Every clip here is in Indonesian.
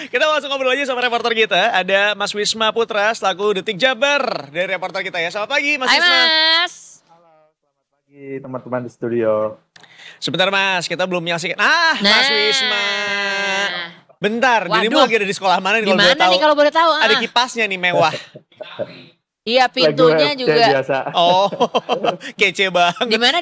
Kita langsung ngobrol aja sama reporter kita. Ada Mas Wisma Putra selaku Detik Jabar dari reporter kita ya. Selamat pagi Mas Hai Wisma. Mas. Pagi teman-teman di studio. Sebentar Mas, kita belum menyaksikan. Mas Wisma. Bentar, dirimu Waduh. lagi ada di sekolah mana nih Di kalau boleh mana tahu? nih kalau boleh tahu? Ada kipasnya nih mewah. Iya, pintunya Lagi juga. biasa. Oh, kece banget. Di mana?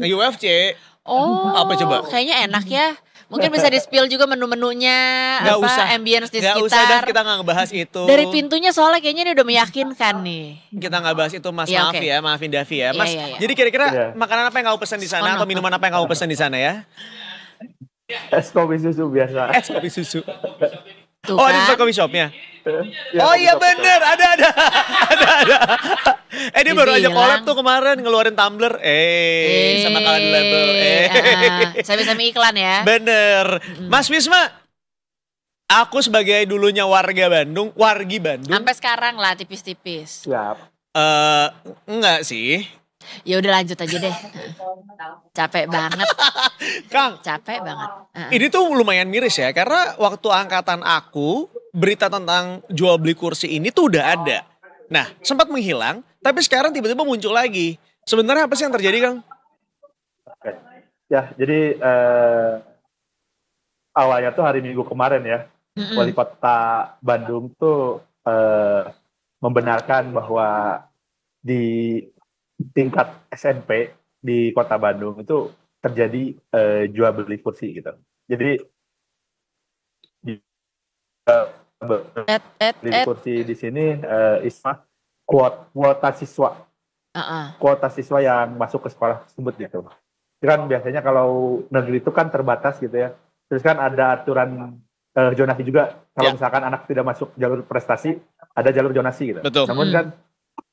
UFC. Oh, Apa coba? Kayaknya enak ya. Mungkin bisa di-spill juga menu-menunya, Nggak usah. ambience di Nggak usah dan sekitar. kita nggak ngebahas itu. Dari pintunya soalnya kayaknya ini udah meyakinkan nih. Kita nggak bahas itu Mas, Iya, maaf oke. ya, maafin Davi ya. Mas, Iya. jadi kira-kira Iya. makanan apa yang kamu pesan di sana atau minuman apa yang kamu pesan di sana ya? Es kopi susu biasa. Es kopi susu. Tuh Oh, ada kan. coffee shopnya. Ya, Oh kopi iya shop. bener, ada. Dia baru aja Dibilang. collab tuh kemarin ngeluarin tumbler. Sama kalian di label. Sami-sami iklan ya. Bener. Mas Wisma, aku sebagai dulunya wargi Bandung. Sampai sekarang lah tipis-tipis. Siap. Enggak sih. Ya udah lanjut aja deh. Capek banget, Kang, capek banget. ini tuh lumayan miris ya. Karena waktu angkatan aku, berita tentang jual beli kursi ini tuh udah ada. Nah, sempat menghilang, tapi sekarang tiba-tiba muncul lagi. Sebenarnya apa sih yang terjadi, Kang? Oke. Ya, jadi awalnya tuh hari Minggu kemarin ya, Wali Kota Bandung tuh membenarkan bahwa di tingkat SMP di Kota Bandung itu terjadi jual beli kursi gitu. Jadi beli kursi di sini Isma kuota siswa yang masuk ke sekolah tersebut gitu. Kan biasanya kalau negeri itu kan terbatas gitu ya. Terus kan ada aturan zonasi juga. Kalau misalkan anak tidak masuk jalur prestasi, ada jalur zonasi gitu. Betul.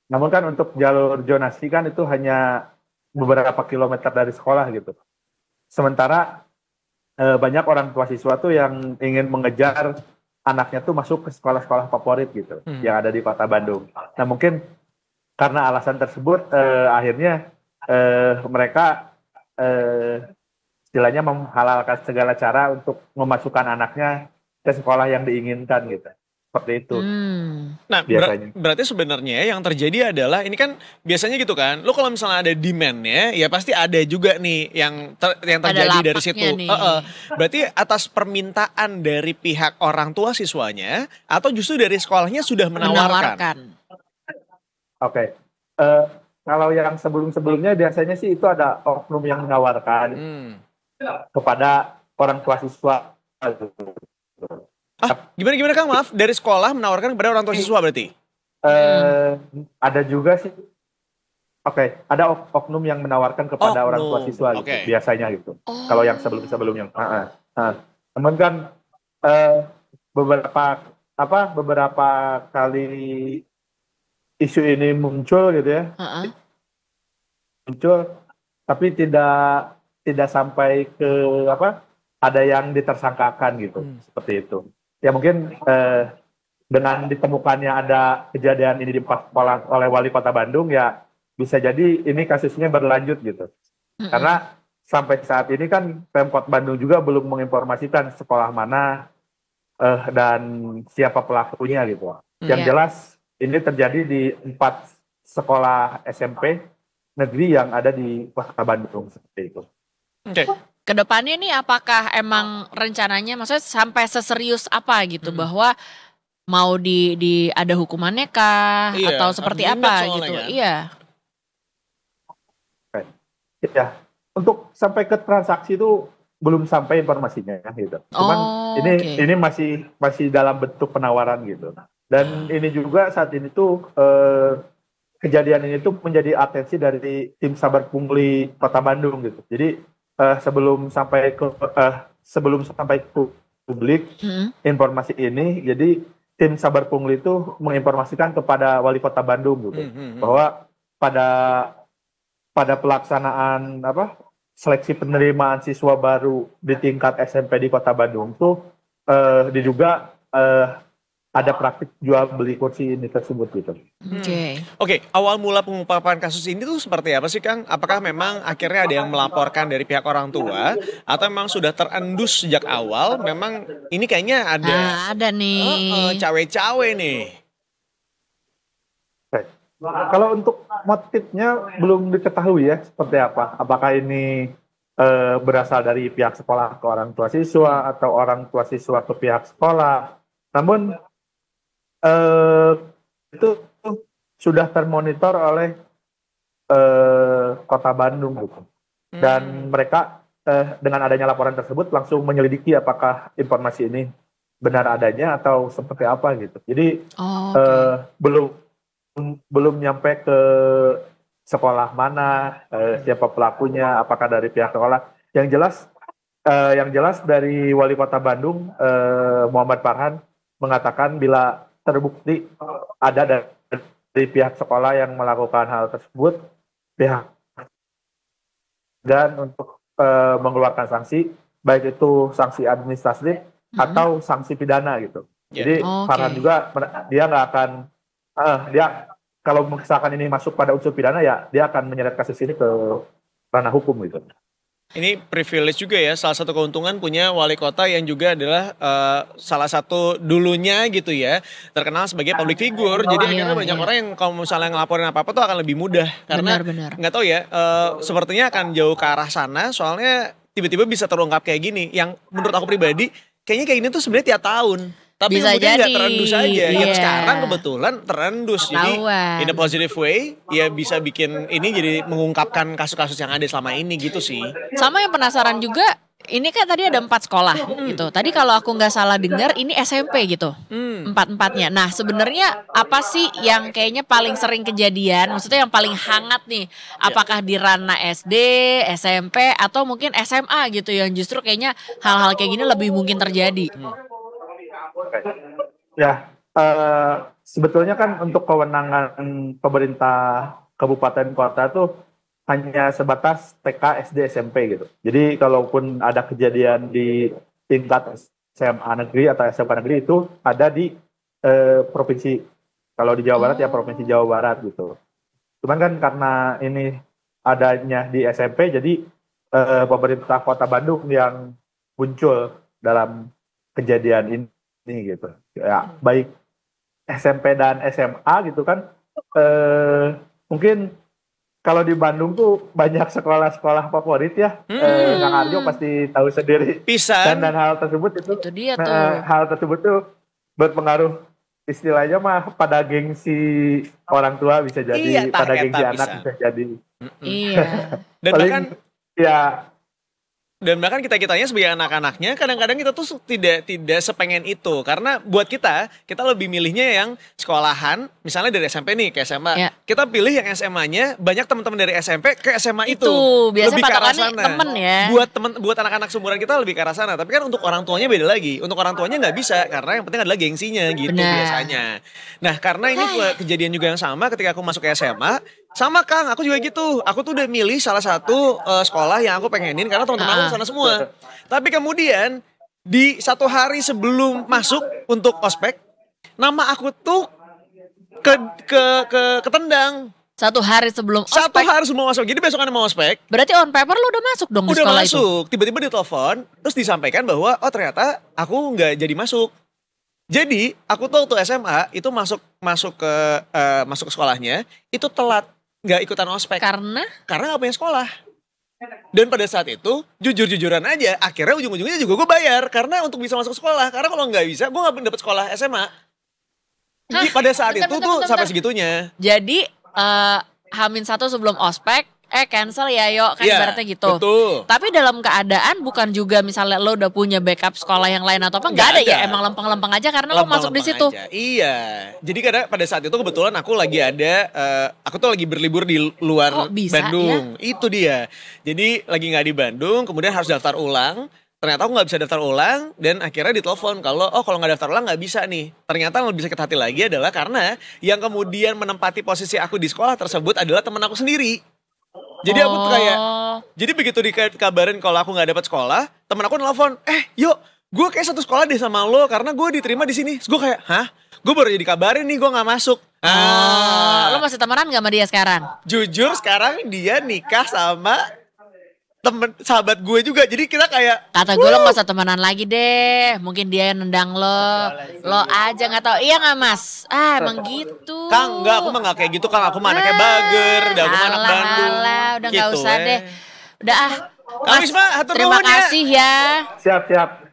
Namun kan untuk jalur zonasi kan itu hanya beberapa kilometer dari sekolah gitu. Sementara banyak orang tua siswa tuh yang ingin mengejar anaknya tuh masuk ke sekolah-sekolah favorit gitu, yang ada di Kota Bandung. Nah mungkin karena alasan tersebut akhirnya mereka istilahnya menghalalkan segala cara untuk memasukkan anaknya ke sekolah yang diinginkan gitu. Seperti itu. Nah, biasanya. berarti sebenarnya yang terjadi adalah ini kan biasanya gitu kan. Lo kalau misalnya ada demand-nya, ya pasti ada juga nih yang terjadi dari situ. Berarti atas permintaan dari pihak orang tua siswanya atau justru dari sekolahnya sudah menawarkan. Oke. Kalau yang sebelum-sebelumnya biasanya sih itu ada oknum yang menawarkan kepada orang tua siswa. Gimana Kang? Maaf, dari sekolah menawarkan kepada orang tua siswa berarti? Ada juga sih. Oke, ada oknum yang menawarkan kepada orang tua siswa gitu, biasanya gitu. Kalau yang sebelum-sebelumnya. Namun kan beberapa kali isu ini muncul gitu ya. Muncul tapi tidak sampai ke ada yang ditersangkakan gitu, seperti itu. Ya mungkin dengan ditemukannya ada kejadian ini oleh Wali Kota Bandung ya bisa jadi ini kasusnya berlanjut gitu. Karena sampai saat ini kan Pemkot Bandung juga belum menginformasikan sekolah mana dan siapa pelakunya gitu. Yang jelas ini terjadi di 4 sekolah SMP negeri yang ada di Kota Bandung seperti itu. Oke. Kedepannya nih apakah emang rencananya maksudnya sampai seserius apa gitu bahwa mau ada hukumannya kah atau seperti apa gitu? Kan? Iya. Ya, untuk sampai ke transaksi itu belum sampai informasinya gitu. Cuman ini masih dalam bentuk penawaran gitu. Dan ini juga saat ini tuh kejadian ini tuh menjadi atensi dari tim Sabar Pungli Kota Bandung gitu. Jadi sebelum sampai ke publik informasi ini, jadi tim Sabar Pungli itu menginformasikan kepada Wali Kota Bandung gitu, bahwa pada pelaksanaan seleksi penerimaan siswa baru di tingkat SMP di Kota Bandung tuh diduga ada praktik jual beli kursi ini tersebut gitu. Oke, awal mula pengungkapan kasus ini tuh seperti apa sih Kang? Apakah memang akhirnya ada yang melaporkan dari pihak orang tua atau memang sudah terendus sejak awal? Memang ini kayaknya ada nih cawe-cawe nih. Kalau untuk motifnya belum diketahui ya seperti apa. Apakah ini berasal dari pihak sekolah ke orang tua siswa atau orang tua siswa ke pihak sekolah. Namun itu sudah termonitor oleh Kota Bandung gitu. Dan mereka dengan adanya laporan tersebut langsung menyelidiki apakah informasi ini benar adanya atau seperti apa gitu. Jadi belum nyampe ke sekolah mana, siapa pelakunya, apakah dari pihak sekolah. Yang jelas dari Wali Kota Bandung Muhammad Farhan mengatakan bila terbukti ada dari pihak sekolah yang melakukan hal tersebut, pihak dan untuk mengeluarkan sanksi, baik itu sanksi administratif atau sanksi pidana gitu. Jadi Farhan juga dia nggak akan dia kalau misalkan ini masuk pada unsur pidana ya dia akan menyeret kasus ini ke ranah hukum gitu. Ini privilege juga ya, salah satu keuntungan punya wali kota yang juga adalah salah satu dulunya gitu ya, terkenal sebagai public figure. Jadi akhirnya banyak orang yang kalau misalnya ngelaporin apa-apa tuh akan lebih mudah. Karena nggak tahu ya, sepertinya akan jauh ke arah sana, soalnya tiba-tiba bisa terungkap kayak gini. Yang menurut aku pribadi, kayaknya kayak gini tuh sebenarnya tiap tahun. Tapi bisa mungkin jadi nggak terendus aja. Yang sekarang kebetulan terendus. Jadi in a positive way ya bisa bikin ini jadi mengungkapkan kasus-kasus yang ada selama ini gitu sih. Sama yang penasaran juga, ini kan tadi ada 4 sekolah gitu. Tadi kalau aku nggak salah dengar ini SMP gitu. 4-4-nya. Nah sebenarnya apa sih yang kayaknya paling sering kejadian? Maksudnya yang paling hangat nih. Apakah di ranah SD, SMP atau mungkin SMA gitu yang justru kayaknya hal-hal kayak gini lebih mungkin terjadi. Ya, sebetulnya kan untuk kewenangan pemerintah kabupaten kota tuh hanya sebatas TK, SD, SMP gitu. Jadi kalaupun ada kejadian di tingkat SMA negeri atau SMK negeri itu ada di provinsi. Kalau di Jawa Barat ya provinsi Jawa Barat gitu. Cuman kan karena ini adanya di SMP, jadi pemerintah Kota Bandung yang muncul dalam kejadian ini gitu. Ya, baik SMP dan SMA gitu kan. Mungkin kalau di Bandung tuh banyak sekolah-sekolah favorit ya. Kang Arjo pasti tahu sendiri. Pisan. Dan hal tersebut itu dia tuh. Hal tersebut tuh berpengaruh, istilahnya mah pada gengsi orang tua bisa jadi, pada gengsi anak bisa jadi. Iya. Dan bahkan ya. Dan bahkan kita-kitanya sebagai anak-anaknya kadang-kadang kita tuh tidak sepengen itu. Karena buat kita lebih milihnya yang sekolahan, misalnya dari SMP nih ke SMA. Kita pilih yang SMA-nya banyak teman-teman dari SMP ke SMA itu. Biasanya lebih ke arah sana. Temen ya. Buat anak-anak seumuran kita lebih ke arah sana. Tapi kan untuk orang tuanya beda lagi. Untuk orang tuanya nggak bisa karena yang penting adalah gengsinya gitu biasanya. Nah, karena ini kejadian juga yang sama ketika aku masuk ke SMA. Sama Kang, aku juga gitu. Aku tuh udah milih salah satu sekolah yang aku pengenin karena teman-teman aku sana semua. Tapi kemudian di 1 hari sebelum masuk untuk ospek, nama aku tuh ketendang. 1 hari sebelum ospek? 1 hari sebelum ospek. Jadi besokan mau ospek. Berarti on paper lu udah masuk dong di sekolah itu? Udah masuk. Tiba-tiba ditelepon, terus disampaikan bahwa ternyata aku nggak jadi masuk. Jadi aku tuh waktu SMA itu masuk ke sekolahnya itu telat. Nggak ikutan ospek. Karena nggak punya sekolah. Dan pada saat itu, jujur-jujuran aja, akhirnya ujung-ujungnya juga gue bayar. Karena untuk bisa masuk sekolah. Karena kalau nggak bisa, gue nggak dapet sekolah SMA. Jadi pada saat itu sampai segitunya. Jadi, H-1 sebelum ospek, cancel ya yuk, kan ibaratnya gitu. Betul. Tapi dalam keadaan bukan juga misalnya lo udah punya backup sekolah yang lain atau apa, nggak ada ya, emang lempeng-lempeng aja karena lo masuk di situ. Iya. Jadi karena pada saat itu kebetulan aku lagi aku tuh lagi berlibur di luar Bandung. Ya? Itu dia. Jadi lagi nggak di Bandung, kemudian harus daftar ulang. Ternyata aku nggak bisa daftar ulang dan akhirnya ditelepon kalau nggak daftar ulang nggak bisa nih. Ternyata yang lebih sakit hati lagi adalah karena yang kemudian menempati posisi aku di sekolah tersebut adalah teman aku sendiri. Jadi aku tuh kayak, jadi begitu dikabarin kalau aku nggak dapat sekolah, temen aku nelfon, yuk, gue kayak satu sekolah deh sama lo karena gue diterima di sini. Terus gue kayak, hah? gue baru jadi kabarin nih gue gak masuk. Lo masih temenan gak sama dia sekarang? Jujur sekarang dia nikah sama sahabat gue juga. Jadi kita kayak kata gue lo gak usah temenan lagi deh. Mungkin dia yang nendang lo aja gak tahu. Iya gak Mas? Emang gitu. Kang enggak, aku mah gak kayak gitu Kang. Aku mah anaknya bager. Udah aku mah anak Bandung. Udah gitu, gak usah deh. Udah Mas, terima kasih ya. Siap.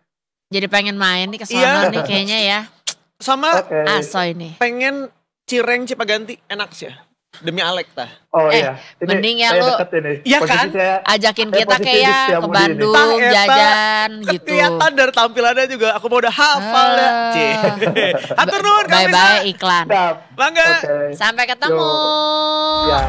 Jadi pengen main nih ke sana nih kayaknya ya. Sama Asoy nih. Pengen cireng Cipaganti enak sih ya. Demi Alek tah. Iya. Mending ya lu iya kan? Ajakin kita kayak ke Bandung jajan gitu. Kelihatan dari tampilannya juga aku mau udah hafal ya. Hatur nuhun Kang Misha. Bye iklan. Bangga. Sampai ketemu. Ya.